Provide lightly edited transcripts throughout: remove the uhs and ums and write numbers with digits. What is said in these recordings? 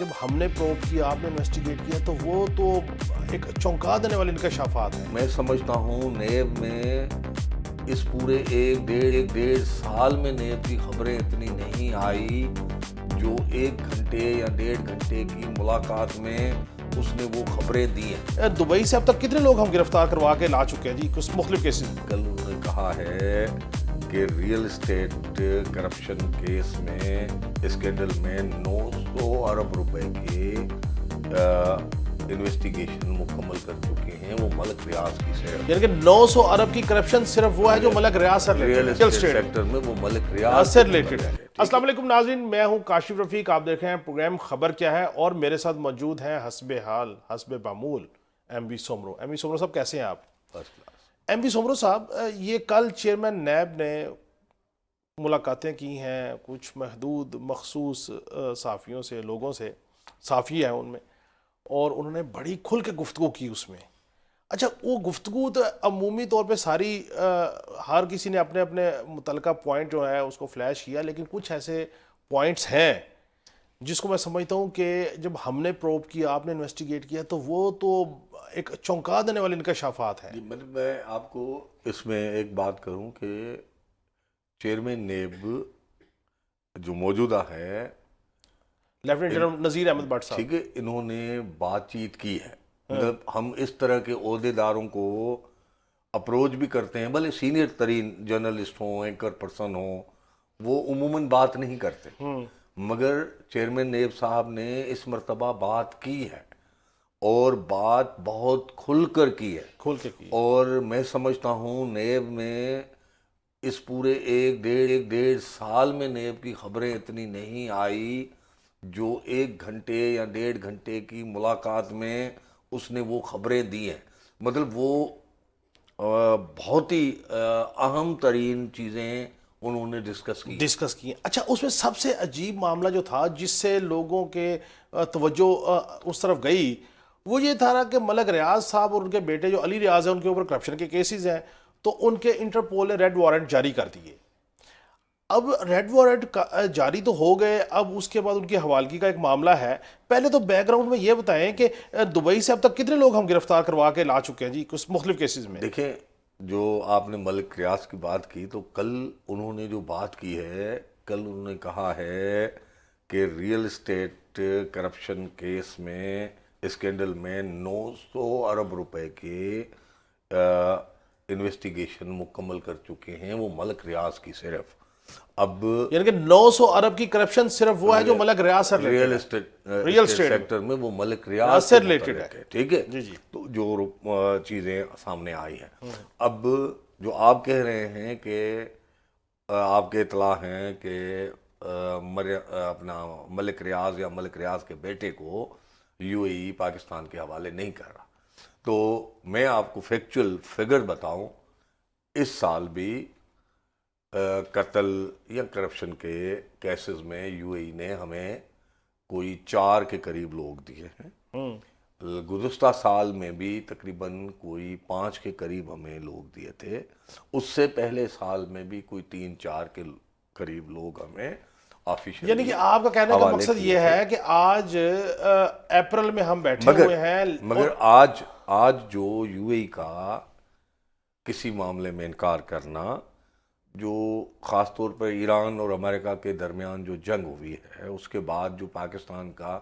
جب ہم نے پروب کیا، آپ نے انویسٹیگیٹ کیا، تو وہ تو ایک چونکا دینے والے انکشافات ہیں. میں سمجھتا ہوں نیب میں اس پورے ایک ڈیڑھ سال میں نیب کی خبریں اتنی نہیں آئی جو 1 گھنٹے یا 1.5 گھنٹے کی ملاقات میں اس نے وہ خبریں دی ہیں. دبئی سے اب تک کتنے لوگ ہم گرفتار کروا کے لا چکے ہیں جی کچھ مختلف کیسز میں؟ کل انہوں نے کہا ہے کہ ریئل اسٹیٹ کرپشن کیس میں اسکینڈل میں 900 ارب روپے کے انویسٹیگیشن مکمل کر چکے ہیں. وہ ملک ریاض کی صرف یعنی کہ 900 ارب کی کرپشن صرف وہ ہے جو ملک ریاض سے ریئل اسٹیٹ سیکٹر میں وہ ملک ریاض سے ریلیٹڈ ہے. السلام علیکم ناظرین، میں ہوں کاشف رفیق. آپ دیکھ رہے ہیں پروگرام خبر کیا ہے، اور میرے ساتھ موجود ہیں حسب حال حسب معمول ایم وی سومرو. ایم وی سومرو صاحب کیسے ہیں آپ؟ ایم وی سومرو صاحب، یہ کل چیئرمین نیب نے ملاقاتیں کی ہیں کچھ محدود مخصوص صحافیوں سے، لوگوں سے، صحافی ہیں ان میں، اور انہوں نے بڑی کھل کے گفتگو کی اس میں. اچھا، وہ گفتگو تو عمومی طور پہ ساری ہر کسی نے اپنے اپنے متعلقہ پوائنٹ جو ہے اس کو فلیش کیا، لیکن کچھ ایسے پوائنٹس ہیں جس کو میں سمجھتا ہوں کہ جب ہم نے پروب کیا، آپ نے انویسٹیگیٹ کیا، تو وہ تو ایک چونکا دینے والے انکشافات ہیں. میں آپ کو اس میں ایک بات کروں کہ چیئرمین نیب جو موجودہ ہے لیفٹیننٹ جنرل نذیر احمد بٹ صاحب، ٹھیک ہے، انہوں نے بات چیت کی ہے. مطلب ہم اس طرح کے عہدے داروں کو اپروچ بھی کرتے ہیں، بھلے سینئر ترین جرنلسٹ ہوں، اینکر پرسن ہوں، وہ عموماً بات نہیں کرتے، مگر چیئرمین نیب صاحب نے اس مرتبہ بات کی ہے، اور بات بہت کھل کر کی ہے. کھول کے کی. اور میں سمجھتا ہوں نیب میں اس پورے ایک ڈیڑھ سال میں نیب کی خبریں اتنی نہیں آئی جو 1 گھنٹے یا 1.5 گھنٹے کی ملاقات میں اس نے وہ خبریں دی ہیں. مطلب وہ بہت ہی اہم ترین چیزیں انہوں نے ڈسکس کی. اچھا، اس میں سب سے عجیب معاملہ جو تھا جس سے لوگوں کے توجہ اس طرف گئی، وہ یہ تھا کہ ملک ریاض صاحب اور ان کے بیٹے جو علی ریاض ہیں، ان کے اوپر کرپشن کے کیسز ہیں، تو ان کے انٹرپول نے ریڈ وارنٹ جاری کر دیے. اب ریڈ وارنٹ جاری تو ہو گئے، اب اس کے بعد ان کی حوالگی کا ایک معاملہ ہے. پہلے تو بیک گراؤنڈ میں یہ بتائیں کہ دبئی سے اب تک کتنے لوگ ہم گرفتار کروا کے لا چکے ہیں جی کچھ مختلف کیسز میں؟ دیکھیں، جو آپ نے ملک ریاض کی بات کی، تو کل انہوں نے جو بات کی ہے، کل انہوں نے کہا ہے کہ ریئل اسٹیٹ کرپشن کیس میں اسکینڈل میں 900 ارب روپے کے انویسٹیگیشن مکمل کر چکے ہیں. وہ ملک ریاض کی صرف. اب یعنی کہ 900 ارب کی کرپشن صرف وہ ہے جو ملک ریاض سے ریئل اسٹیٹ سیکٹر میں وہ ملک ریاض سے ریلیٹڈ ہے. ٹھیک ہے جی جی. تو جو چیزیں سامنے آئی ہیں، اب جو آپ کہہ رہے ہیں کہ آپ کے اطلاع ہیں کہ اپنا ملک ریاض یا ملک ریاض کے بیٹے کو یو اے ای پاکستان کے حوالے نہیں کر رہا، تو میں آپ کو فیکچول فگر بتاؤں، اس سال بھی قتل یا کرپشن کے کیسز میں یو اے ای نے ہمیں کوئی 4 کے قریب لوگ دیے ہیں. گزشتہ سال میں بھی تقریباً کوئی 5 کے قریب ہمیں لوگ دیے تھے. اس سے پہلے سال میں بھی کوئی 3-4 کے قریب لوگ ہمیں آفیشیل. یعنی کہ آپ کا کہنے کا مقصد یہ ہے کہ آج اپریل میں ہم بیٹھے ہوئے ہیں، مگر آج جو یو اے ای کا کسی معاملے میں انکار کرنا، جو خاص طور پر ایران اور امریکہ کے درمیان جو جنگ ہوئی ہے، اس کے بعد جو پاکستان کا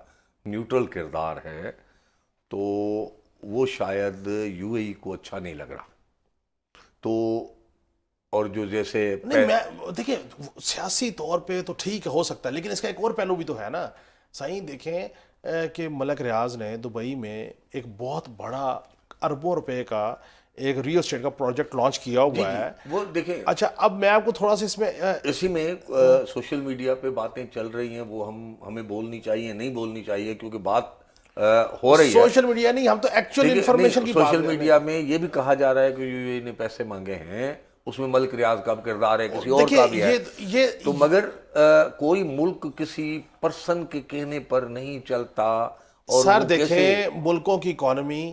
نیوٹرل کردار ہے، تو وہ شاید یو اے ای کو اچھا نہیں لگ رہا. تو اور جو جیسے دیکھیں سیاسی طور پہ تو ٹھیک ہو سکتا ہے، لیکن اس کا ایک اور پہلو بھی تو ہے نا صحیح. دیکھیں کہ ملک ریاض نے دبئی میں ایک بہت بڑا اربوں روپے کا ایک ریئل اسٹیٹ کا پروجیکٹ لانچ کیا ہوا ہے. وہ دیکھیں، اچھا، اب میں آپ کو تھوڑا سا اسی میں سوشل میڈیا پہ باتیں چل رہی ہیں، وہ ہمیں بولنی چاہیے نہیں بولنی چاہیے، کیونکہ بات ہو رہی ہے. سوشل میڈیا نہیں، ہم تو ایکچوئل انفارمیشن کی بات سوشل میڈیا میں یہ بھی کہا جا رہا ہے کہ یو اے ای نے پیسے مانگے ہیں، اس میں ملک ریاض کا کردار ہے، کسی اور کا بھی ہے. تو مگر کوئی ملک کسی پرسن کے کہنے پر نہیں چلتا. اور سر دیکھیں، ملکوں کی اکانومی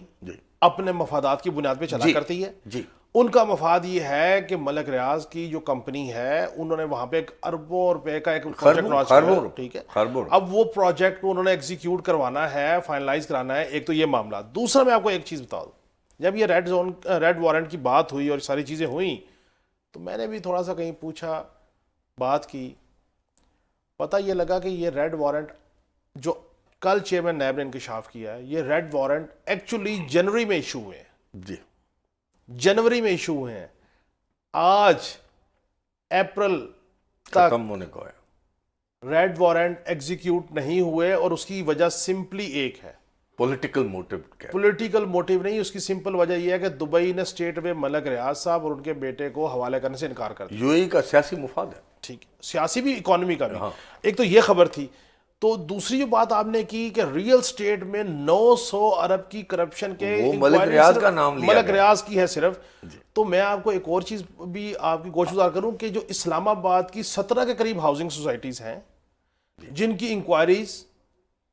اپنے مفادات کی بنیاد پہ چلا کرتی ہے، ان کا مفاد یہ ہے کہ ملک ریاض کی جو کمپنی ہے انہوں نے وہاں پہ ایک اربوں روپے کا ایک پروجیکٹ لانچ کیا، ٹھیک ہے، اب وہ پروجیکٹ کو انہوں نے ایگزیکیوٹ کروانا ہے، فائنلائز کرانا ہے، ایک تو یہ معاملہ۔ دوسرا میں آپ کو ایک چیز بتا دوں، جب یہ ریڈ وارنٹ کی بات ہوئی اور ساری چیزیں ہوئیں تو میں نے بھی تھوڑا سا کہیں پوچھا، بات کی، پتہ یہ لگا کہ یہ ریڈ وارنٹ جو کل چیئرمین نیب نے انکشاف کیا ہے، یہ ریڈ وارنٹ ایکچولی جنوری میں ایشو ہوئے ہیں، جی جنوری میں ایشو ہوئے ہیں، آج اپریل تک ختم ہونے کو ہے، ریڈ وارنٹ ایگزیکیوٹ نہیں ہوئے، اور اس کی وجہ سمپلی ایک ہے، پولیٹیکل موٹیو کیا ہے؟ پولیٹیکل موٹیو نہیں، اس کی سمپل وجہ یہ ہے کہ دبئی نے اسٹیٹ میں ملک ریاض صاحب اور ان کے بیٹے کو حوالے کرنے سے انکار کر دیا۔ یو اے ای کا سیاسی مفاد ہے، ٹھیک ہے، سیاسی بھی، اکانومی کا بھی، ایک تو یہ خبر تھی۔ تو دوسری جو بات آپ نے کی کہ ریئل اسٹیٹ میں 900 ارب کی کرپشن کے وہ ملک ریاض کا نام لیا ملک ریاض کی ہے صرف۔ تو میں آپ کو ایک اور چیز بھی آپ کی گوشگزار کروں کہ جو اسلام آباد کی 17 کے قریب ہاؤسنگ سوسائٹیز ہیں جن کی انکوائریز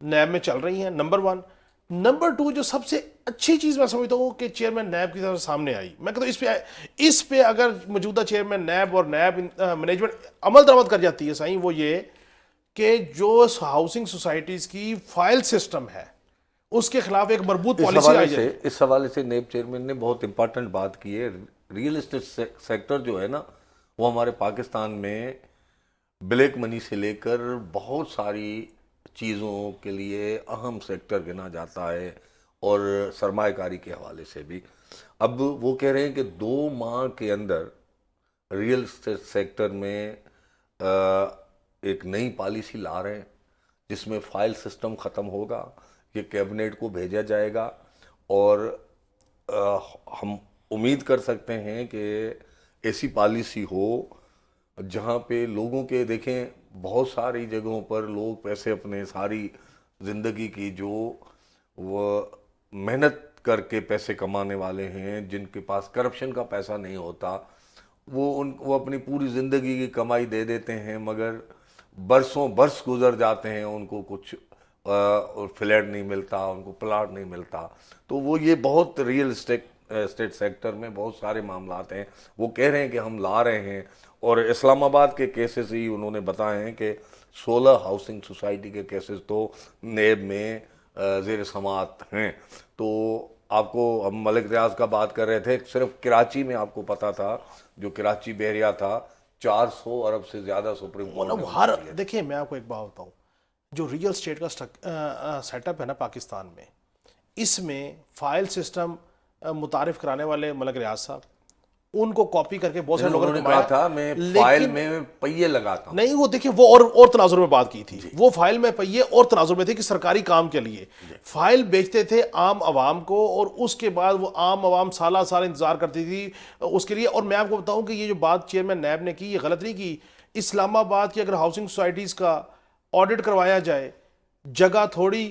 نیب میں چل رہی ہیں، نمبر 1۔ نمبر 2 جو سب سے اچھی چیز میں سمجھتا ہوں کہ چیئرمین نیب کی طرف سامنے آئی، میں کہتا ہوں اس پہ اگر موجودہ چیئرمین نیب اور نیب مینجمنٹ عمل درآمد کر جاتی ہے صحیح، وہ یہ کہ جو ہاؤسنگ سوسائٹیز کی فائل سسٹم ہے اس کے خلاف ایک مربوط پالیسی آئی جائے۔ اس حوالے سے نیب چیئرمین نے بہت امپارٹنٹ بات کی ہے۔ ریئل اسٹیٹ سیکٹر جو ہے نا، وہ ہمارے پاکستان میں بلیک منی سے لے کر بہت ساری چیزوں کے لیے اہم سیکٹر گنا جاتا ہے، اور سرمایہ کاری کے حوالے سے بھی۔ اب وہ کہہ رہے ہیں کہ 2 ماہ کے اندر ریئل اسٹیٹ سیکٹر میں ایک نئی پالیسی لا رہے ہیں جس میں فائل سسٹم ختم ہوگا، یہ کیبنٹ کو بھیجا جائے گا، اور ہم امید کر سکتے ہیں کہ ایسی پالیسی ہو جہاں پہ لوگوں کے، دیکھیں بہت ساری جگہوں پر لوگ پیسے اپنے ساری زندگی کی جو وہ محنت کر کے پیسے کمانے والے ہیں، جن کے پاس کرپشن کا پیسہ نہیں ہوتا، وہ اپنی پوری زندگی کی کمائی دے دیتے ہیں، مگر برسوں برس گزر جاتے ہیں، ان کو کچھ فلیٹ نہیں ملتا، ان کو پلاٹ نہیں ملتا۔ تو وہ یہ بہت ریئل اسٹیٹ سیکٹر میں بہت سارے معاملات ہیں، وہ کہہ رہے ہیں کہ ہم لا رہے ہیں۔ اور اسلام آباد کے کیسز ہی انہوں نے بتائے ہیں کہ 16 ہاؤسنگ سوسائٹی کے کیسز تو نیب میں زیر سماعت ہیں۔ تو آپ کو، ہم ملک ریاض کا بات کر رہے تھے، صرف کراچی میں آپ کو پتا تھا، جو کراچی بحریہ تھا، 400 ارب سے زیادہ سپریم کورٹ نے ہر دیکھیں، میں آپ کو ایک بات بتاؤں، جو ریئل اسٹیٹ کا سیٹ اپ ہے نا پاکستان میں، اس میں فائل سسٹم متعارف کرانے والے ملک ریاض صاحب، ان کو کاپی کر کے بہت سارے لوگوں نے کہا تھا میں فائل میں پہیے لگاتا ہوں۔ نہیں، وہ دیکھیں وہ اور تناظر میں بات کی تھی، وہ فائل میں پہیے اور تناظر میں تھے کہ سرکاری کام کے لیے فائل بیچتے تھے عام عوام کو، اور اس کے بعد وہ عام عوام سالہ سال انتظار کرتی تھی اس کے لیے۔ اور میں آپ کو بتاؤں کہ یہ جو بات چیئرمین نیب نے کی، یہ غلط نہیں کی۔ اسلام آباد کی اگر ہاؤسنگ سوسائٹیز کا آڈٹ کروایا جائے، جگہ تھوڑی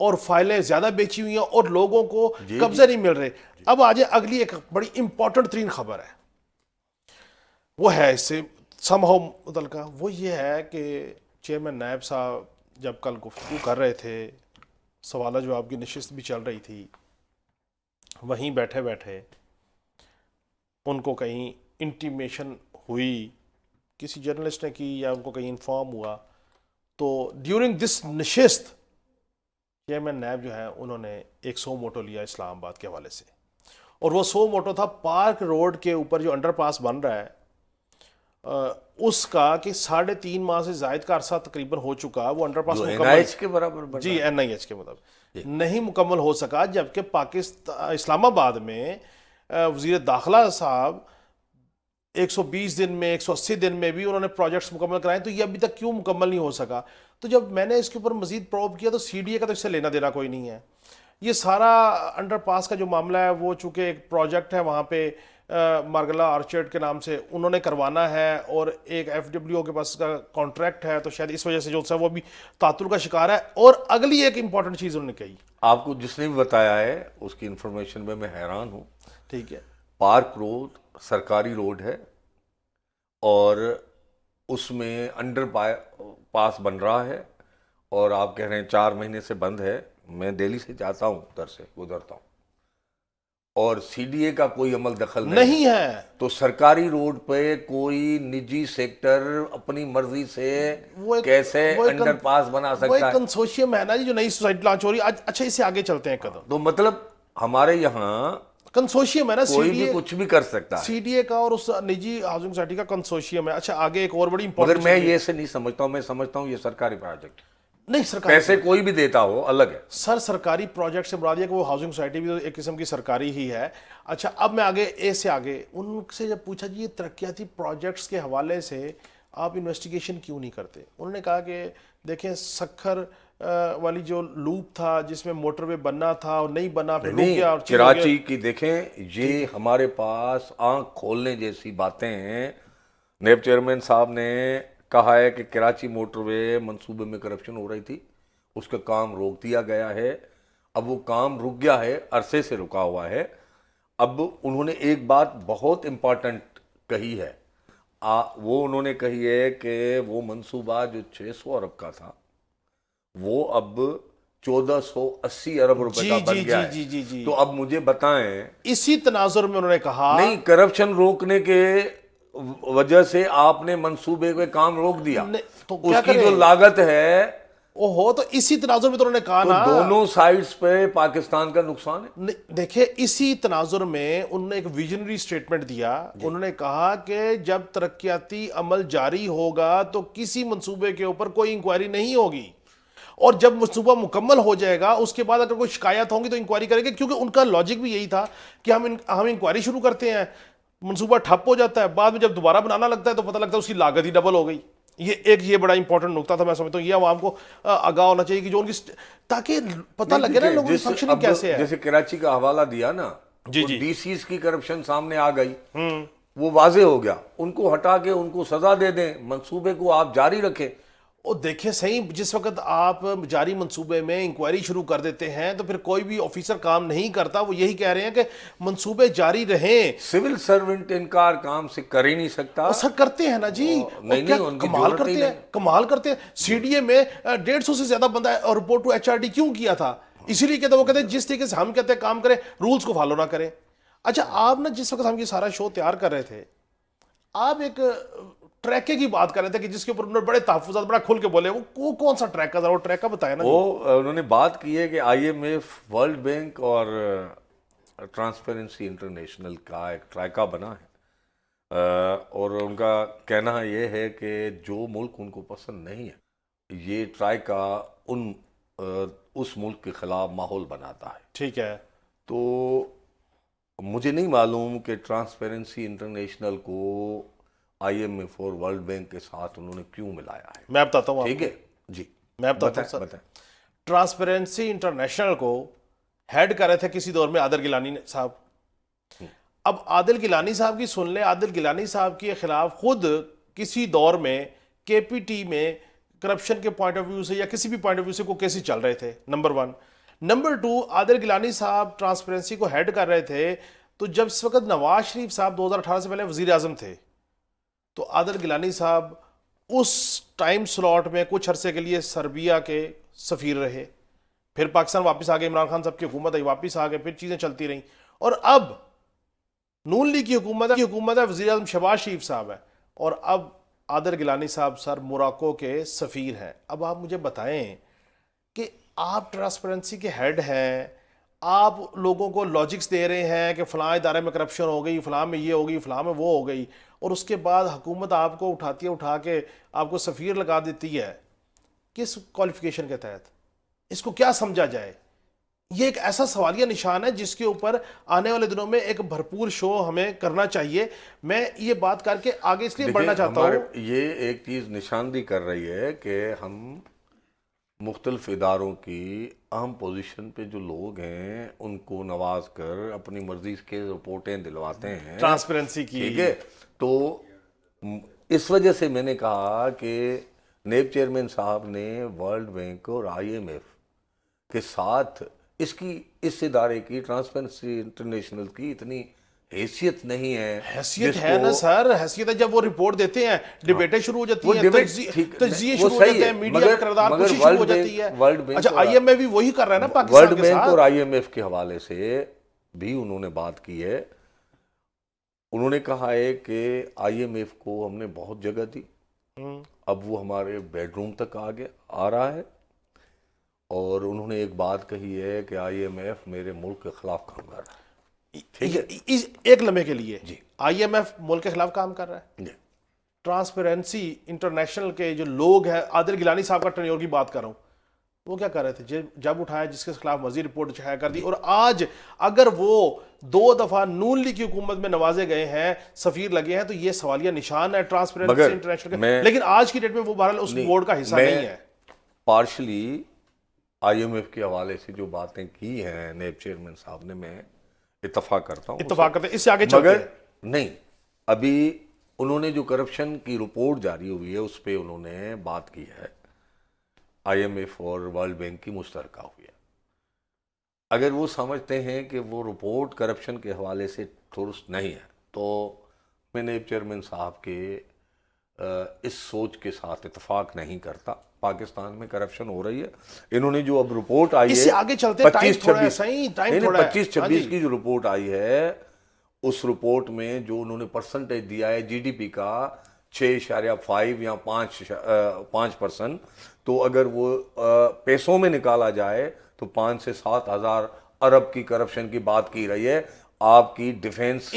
اور فائلیں زیادہ بیچی ہوئی ہیں اور لوگوں کو قبضے نہیں مل رہے۔ اب آج اگلی ایک بڑی امپورٹنٹ ترین خبر ہے، وہ ہے اس سے سم ہاؤ متعلقہ، وہ یہ ہے کہ چیئرمین نیب صاحب جب کل گفتگو کر رہے تھے، سوالہ جواب کی نشست بھی چل رہی تھی، وہیں بیٹھے بیٹھے ان کو کہیں انٹیمیشن ہوئی، کسی جرنلسٹ نے کی یا ان کو کہیں انفارم ہوا، تو ڈیورنگ دس نشست چیئرمین نیب جو ہے انہوں نے ایک سو موٹو لیا اسلام آباد کے حوالے سے، اور وہ سو موٹو تھا پارک روڈ کے اوپر جو انڈر پاس بن رہا ہے اس کا، کہ 3.5 ماہ سے زائد کا عرصہ تقریباً ہو چکا، وہ انڈر پاس مکمل کے برابر بن جی NIH کے مطابق نہیں مکمل ہو سکا، جبکہ پاکستان اسلام آباد میں وزیر داخلہ صاحب 120 دن میں 180 دن میں بھی انہوں نے پروجیکٹس مکمل کرائے، تو یہ ابھی تک کیوں مکمل نہیں ہو سکا؟ تو جب میں نے اس کے اوپر مزید پروب کیا تو CDA کا تو اس سے لینا دینا کوئی نہیں ہے۔ یہ سارا انڈر پاس کا جو معاملہ ہے وہ چونکہ ایک پروجیکٹ ہے وہاں پہ مارگلا آرچرڈ کے نام سے انہوں نے کروانا ہے، اور ایک FWO کے پاس کا کانٹریکٹ ہے، تو شاید اس وجہ سے جو ہے وہ بھی تعطل کا شکار ہے۔ اور اگلی ایک امپورٹنٹ چیز انہوں نے کہی، آپ کو جس نے بھی بتایا ہے اس کی انفارمیشن میں حیران ہوں۔ ٹھیک ہے، پارک روڈ سرکاری روڈ ہے، اور اس میں انڈر پاس بن رہا ہے، اور آپ کہہ رہے ہیں 4 مہینے سے بند ہے۔ میں دہلی سے جاتا ہوں، ادھر سے گزرتا ہوں، اور سی ڈی اے کا کوئی عمل دخل نہیں ہے. تو سرکاری روڈ پہ کوئی نجی سیکٹر اپنی مرضی سے کیسے انڈر پاس بنا وہ ایک سکتا ہے؟ کنسورشیم ہے نا جی جو نئی سوسائٹی لانچ ہو رہی ہے. اچھا اس سے آگے چلتے ہیں قدم. تو مطلب ہمارے یہاں کنسورشیم ہے نا سی کوئی ڈی بھی اے, کچھ بھی کر سکتا ہے. سی ڈی اے کا اور اس نجی ہاؤسنگ سوسائٹی کا کنسورشیم ہے. اچھا آگے ایک اور بڑی مگر امپورٹنٹ میں یہ سے نہیں سمجھتا ہوں, میں سمجھتا ہوں یہ سرکاری پروجیکٹ, نہیں سرکاری پیسے کوئی بھی دیتا ہو الگ ہے. سر سرکاری پروجیکٹ سے مراد یہ کہ وہ ہاؤسنگ سوسائٹی بھی ایک قسم کی سرکاری ہی ہے. اچھا اب میں آگے اے سے آگے ان سے جب پوچھا جی یہ ترقیاتی پروجیکٹس کے حوالے سے آپ انویسٹیگیشن کیوں نہیں کرتے, انہوں نے کہا کہ دیکھیں سکھر والی جو لوپ تھا جس میں موٹر وے بننا تھا اور نہیں بنا, پھر رک گیا اور چیز ہو گیا. کراچی کی دیکھیں, یہ ہمارے پاس آنکھ کھولنے جیسی باتیں ہیں. نیب چیئرمین صاحب نے کہا ہے کہ کراچی موٹر وے منصوبے میں کرپشن ہو رہی تھی, اس کا کام روک دیا گیا ہے. اب وہ کام رک گیا ہے, عرصے سے رکا ہوا ہے. اب انہوں نے ایک بات بہت امپارٹنٹ کہی ہے, وہ انہوں نے کہی ہے کہ وہ منصوبہ جو 600 ارب کا تھا وہ اب 1480 ارب روپے کا بن گیا ہے. تو اب مجھے بتائیں, اسی تناظر میں انہوں نے کہا نہیں کرپشن روکنے کے وجہ سے آپ نے منصوبے کے کام روک دیا, تو اس کی جو لاگت ہے تو اسی تناظر میں تو انہوں نے کہا نا دونوں سائڈز پہ پاکستان کا نقصان ہے. دیکھیں اسی تناظر میں انہوں نے ایک ویژنری سٹیٹمنٹ دیا. انہوں نے کہا کہ جب ترقیاتی عمل جاری ہوگا تو کسی منصوبے کے اوپر کوئی انکوائری نہیں ہوگی, اور جب منصوبہ مکمل ہو جائے گا اس کے بعد اگر کوئی شکایت ہوں گی تو انکوائری کریں گے. کیونکہ ان کا لاجک بھی یہی تھا کہ ہم انکوائری شروع کرتے ہیں, منصوبہ ٹھپ ہو جاتا ہے, بعد میں جب دوبارہ بنانا لگتا ہے تو پتہ لگتا ہے اس کی لاگت ہی ڈبل ہو گئی. یہ بڑا امپورٹنٹ نقطہ تھا. میں سمجھتا ہوں یہ عوام کو آگاہ ہونا چاہیے کہ جو ان کی تاکہ پتہ لگے نا لوگوں کی فنکشننگ کیسے ہے. جیسے کراچی کا حوالہ دیا نا, ڈی سیز کی کرپشن سامنے آ گئی, وہ واضح ہو گیا. ان کو ہٹا کے ان کو سزا دے دیں, منصوبے کو آپ جاری رکھیں. اور دیکھیں صحیح, جس وقت آپ جاری منصوبے میں انکوائری شروع کر دیتے ہیں تو پھر کوئی بھی آفیسر کام نہیں کرتا. وہ یہی کہہ رہے ہیں کہ منصوبے جاری رہیں. سول سرونٹ انکار کام سے کر ہی نہیں سکتا. سر کرتے ہیں نا جی, کمال کرتے ہیں, کمال کرتے ہیں. سی ڈی اے میں 150 سے زیادہ بندہ report to H R D کیوں کیا تھا؟ اسی لیے کہتے ہیں, وہ کہتے ہیں جس طریقے سے ہم کہتے ہیں کام کریں, رولز کو فالو نہ کریں. اچھا آپ نا جس وقت ہم یہ سارا شو تیار کر رہے تھے, آپ ایک ٹریکے کی بات کر رہے تھے کہ جس کے اوپر انہوں نے بڑے تحفظات بڑا کھل کے بولے. وہ کون سا ٹریک ہے, وہ ٹریک کا بتایا نا. وہ انہوں نے بات کی ہے کہ I M F, world bank اور ٹرانسپیرنسی انٹرنیشنل کا ایک ٹرائکا بنا ہے, اور ان کا کہنا یہ ہے کہ جو ملک ان کو پسند نہیں ہے, یہ ٹرائکا اس ملک کے خلاف ماحول بناتا ہے. ٹھیک ہے. تو مجھے نہیں معلوم کہ ٹرانسپیرنسی انٹرنیشنل کو آئی ایم ایف اور ورلڈ بینک کے ساتھ انہوں نے کیوں ملایا ہے. میں بتاتا ہوں. ٹھیک ہے جی, میں بتاتا ہوں. ٹرانسپیرنسی انٹرنیشنل کو ہیڈ کر رہے تھے کسی دور میں عادل گیلانی صاحب. اب عادل گیلانی صاحب کی سن لیں, عادل گیلانی صاحب کے خلاف خود کسی دور میں کے پی ٹی میں کرپشن کے پوائنٹ آف ویو سے یا کسی بھی پوائنٹ آف ویو سے کو کیسز چل رہے تھے. نمبر 1. نمبر 2, عادل گیلانی صاحب ٹرانسپیرنسی کو ہیڈ کر رہے تھے تو جب اس وقت نواز شریف صاحب 2018 سے پہلے وزیر اعظم تھے تو عادل گیلانی صاحب اس ٹائم سلاٹ میں کچھ عرصے کے لیے سربیا کے سفیر رہے, پھر پاکستان واپس آ گئے, عمران خان صاحب کی حکومت آئی, واپس آ گئے, پھر چیزیں چلتی رہیں, اور اب نون لیگ کی حکومت ہے, وزیر اعظم شہباز شریف صاحب ہے, اور اب عادل گیلانی صاحب سر موراکو کے سفیر ہیں. اب آپ مجھے بتائیں کہ آپ ٹرانسپیرنسی کے ہیڈ ہیں, آپ لوگوں کو لاجکس دے رہے ہیں کہ فلاں ادارے میں کرپشن ہو گئی, فلاں میں یہ ہوگی, فلاں میں وہ ہو گئی, اور اس کے بعد حکومت آپ کو اٹھاتی ہے, اٹھا کے آپ کو سفیر لگا دیتی ہے. کس کوالیفیکیشن کے تحت؟ اس کو کیا سمجھا جائے؟ یہ ایک ایسا سوالیہ نشان ہے جس کے اوپر آنے والے دنوں میں ایک بھرپور شو ہمیں کرنا چاہیے. میں یہ بات کر کے آگے اس لیے بڑھنا چاہتا ہوں. یہ ایک چیز نشاندہی کر رہی ہے کہ ہم مختلف اداروں کی اہم پوزیشن پہ جو لوگ ہیں ان کو نواز کر اپنی مرضی کے رپورٹیں دلواتے ہیں ٹرانسپیرنسی کی. ٹھیک ہے, تو اس وجہ سے میں نے کہا کہ نیب چیئرمین صاحب نے ورلڈ بینک اور آئی ایم ایف کے ساتھ اس ادارے کی ٹرانسپیرنسی انٹرنیشنل کی اتنی حیثیت نہیں ہے. حیثیت ہے نا سر, حیثیت ہے. جب وہ رپورٹ دیتے ہیں ڈیبیٹیں شروع ہو جاتی ہیں, تجزیے شروع ہو جاتے ہیں, میڈیا میں کردار کشی شروع ہو جاتی ہے. اچھا آئی ایم ایف بھی وہی کر رہا ہے نا پاکستان کے ساتھ. ورلڈ بینک اور آئی ایم ایف کے حوالے سے بھی انہوں نے بات کی ہے. انہوں نے کہا ہے کہ آئی ایم ایف کو ہم نے بہت جگہ دی, اب وہ ہمارے بیڈ روم تک آ رہا ہے, اور انہوں نے ایک بات کہی ہے کہ آئی ایم ایف میرے ملک کے خلاف کام کر رہا ہے. ٹھیک ہے, ایک لمحے کے لیے جی, آئی ایم ایف ملک کے خلاف کام کر رہا ہے. جی, ٹرانسپیرنسی انٹرنیشنل کے جو لوگ ہیں, عادل گیلانی صاحب کا ٹرینیور کی بات کر رہا ہوں, وہ کیا کر رہے تھے جب اٹھایا جس کے خلاف مزید رپورٹ شائع کر دی, اور آج اگر وہ 2 دفعہ نون لیگ کی حکومت میں نوازے گئے ہیں, سفیر لگے ہیں, تو یہ سوالیہ نشان ہے ٹرانسپیرنسی انٹرنیشنل کا. لیکن آج کی ڈیٹ میں وہ بہرحال اس بورڈ کا حصہ نہیں ہے. پارشلی آئی ایم ایف کے حوالے سے جو باتیں کی ہیں نیب چیئرمین صاحب نے, میں اتفاق کرتا ہوں, اتفاق کرتے ہیں, اس سے آگے چلتے ہیں. مگر نہیں, ابھی انہوں نے جو کرپشن کی رپورٹ جاری ہوئی ہے اس پہ انہوں نے بات کی ہے, آئی ایم ایف اور ورلڈ بینک کی مشترکہ ہوئی ہے. اگر وہ سمجھتے ہیں کہ وہ رپورٹ کرپشن کے حوالے سے درست نہیں ہے, تو میں نیب چیئرمین صاحب کے اس سوچ کے ساتھ اتفاق نہیں کرتا. پاکستان میں کرپشن ہو رہی ہے. انہوں نے جو اب رپورٹ آئی ہے, اس سے آگے چلتے ہیں, ٹائم تھوڑا ہے, صحیح ٹائم تھوڑا ہے. 25-26 کی جو رپورٹ آئی ہے, اس رپورٹ میں جو انہوں نے پرسنٹیج دیا ہے جی ڈی پی کا 6.5 یا 5%, تو اگر وہ پیسوں میں نکالا جائے تو 5 سے 7 ہزار ارب کی کرپشن کی بات کی رہی ہے. آپ کی ڈیفنس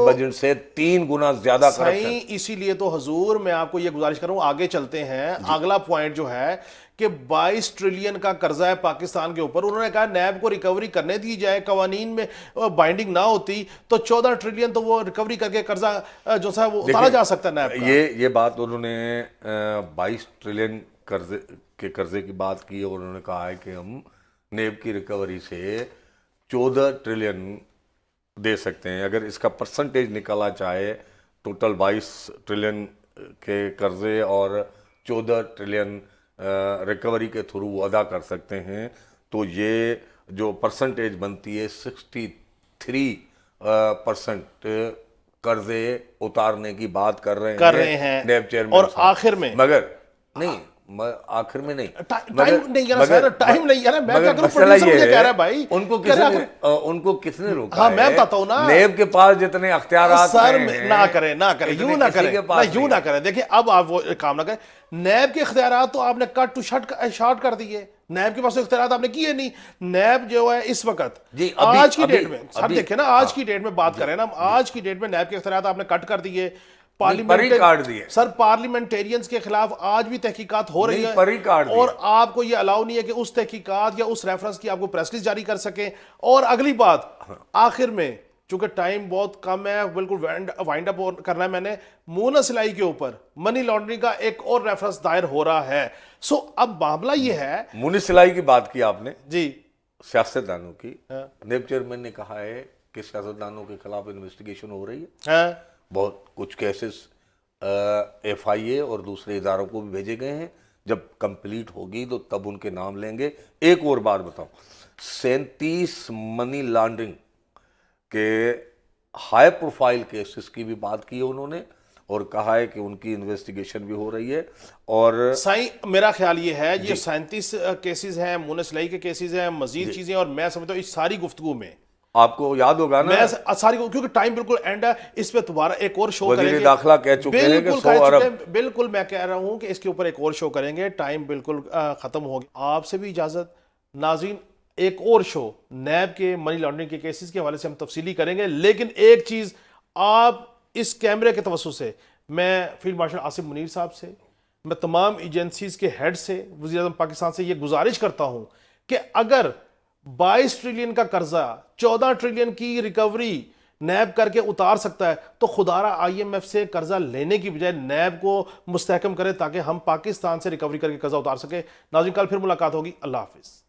بجٹ سے 3 گنا زیادہ کرپشن. اسی لیے تو حضور میں آپ کو یہ گزارش کروں, آگے چلتے ہیں. اگلا پوائنٹ جو ہے کہ 22 ٹریلین کا قرضہ ہے پاکستان کے اوپر. انہوں نے کہا نیب کو ریکوری کرنے دی جائے, قوانین میں بائنڈنگ نہ ہوتی تو 14 ٹریلین تو وہ ریکوری کر کے قرضہ جو ہے وہ اتارا جا سکتا ہے نیب کا. یہ بات انہوں نے 22 ٹریلین قرضے کی بات کی, اور انہوں نے کہا ہے کہ ہم نیب کی ریکوری سے 14 ٹریلین دے سکتے ہیں. اگر اس کا پرسنٹیج نکالا چاہے, ٹوٹل 22 ٹریلین کے قرضے اور 14 ٹریلین ریکوری کے تھرو وہ ادا کر سکتے ہیں, تو یہ جو پرسنٹیج بنتی ہے 63% قرضے اتارنے کی بات کر رہے ہیں نیب چیئرمین. اور آخر میں مگر نہیں, آخر میں نہیں, ٹائم نہیں ہے نا سر, ٹائم نہیں ہے نا. میں کیا کروں, پروڈیوسر مجھے کہہ رہا ہے بھائی ان کو کس نے روکا؟ ہاں میں بتاتا ہوں نا, نیب کے پاس جتنے اختیارات سر نہ کریں یوں نہ کریں. دیکھیں اب آپ وہ کام نہ کریں. نیب کے اختیارات تو آپ نے کٹ ٹو شارٹ کر دیے. نیب کے پاس اختیارات آپ نے کیے نہیں. نیب جو ہے اس وقت آج کی ڈیٹ میں, سر دیکھیں نا آج کی ڈیٹ میں بات کریں نا, آج کی ڈیٹ میں نیب کے اختیارات آپ نے کٹ کر دیے. سر پارلیمنٹیرینز کے خلاف آج بھی تحقیقات ہو رہی ہے, اور آپ کو یہ الاؤ نہیں ہے کہ اس تحقیقات یا اس ریفرنس کی آپ کو پریس ریلیز جاری کر سکیں. اور اگلی بات آخر میں, چونکہ ٹائم بہت کم ہے, بالکل وائنڈ اپ کرنا ہے میں نے, مونا سلائی کے اوپر منی لانڈرنگ کا ایک اور ریفرنس دائر ہو رہا ہے. سو اب معاملہ یہ ہے, مونا سلائی کی بات کی آپ نے, جی سیاستدانوں کی. نیب چیئرمین نے کہا ہے کہ سیاستدانوں کے خلاف انویسٹیگیشن ہو رہی ہے. بہت کچھ کیسز ایف آئی اے اور دوسرے اداروں کو بھی بھیجے گئے ہیں. جب کمپلیٹ ہوگی تو تب ان کے نام لیں گے. ایک اور بات بتاؤں, 37 منی لانڈرنگ کے ہائی پروفائل کیسز کی بھی بات کی ہے انہوں نے, اور کہا ہے کہ ان کی انویسٹیگیشن بھی ہو رہی ہے. اور سائیں میرا خیال یہ ہے یہ 37 کیسز ہیں, مونا سلائی کے کیسز ہیں, مزید چیزیں, اور میں سمجھتا ہوں اس ساری گفتگو میں آپ کو یاد ہوگا نا, میں ساری کیونکہ ٹائم بالکل اینڈ ہے, اس پہ دوبارہ ایک اور شو کریں گے. وزیر داخلہ کہہ چکے ہیں کہ 100 ارب. بالکل میں کہہ رہا ہوں کہ اس کے اوپر ایک اور شو کریں گے. ٹائم بالکل ختم ہو گیا. آپ سے بھی اجازت ناظرین, ایک اور شو نیب کے منی لانڈرنگ کے کیسز کے حوالے سے ہم تفصیلی کریں گے. لیکن ایک چیز آپ اس کیمرے کے توسط سے, میں فیلڈ مارشل آصف منیر صاحب سے, میں تمام ایجنسیز کے ہیڈ سے, وزیر اعظم پاکستان سے یہ گزارش کرتا ہوں کہ اگر 22 ٹریلین کا قرضہ 14 ٹریلین کی ریکوری نیب کر کے اتار سکتا ہے, تو خدارہ آئی ایم ایف سے قرضہ لینے کی بجائے نیب کو مستحکم کرے تاکہ ہم پاکستان سے ریکوری کر کے قرضہ اتار سکیں. ناظرین کل پھر ملاقات ہوگی. اللہ حافظ.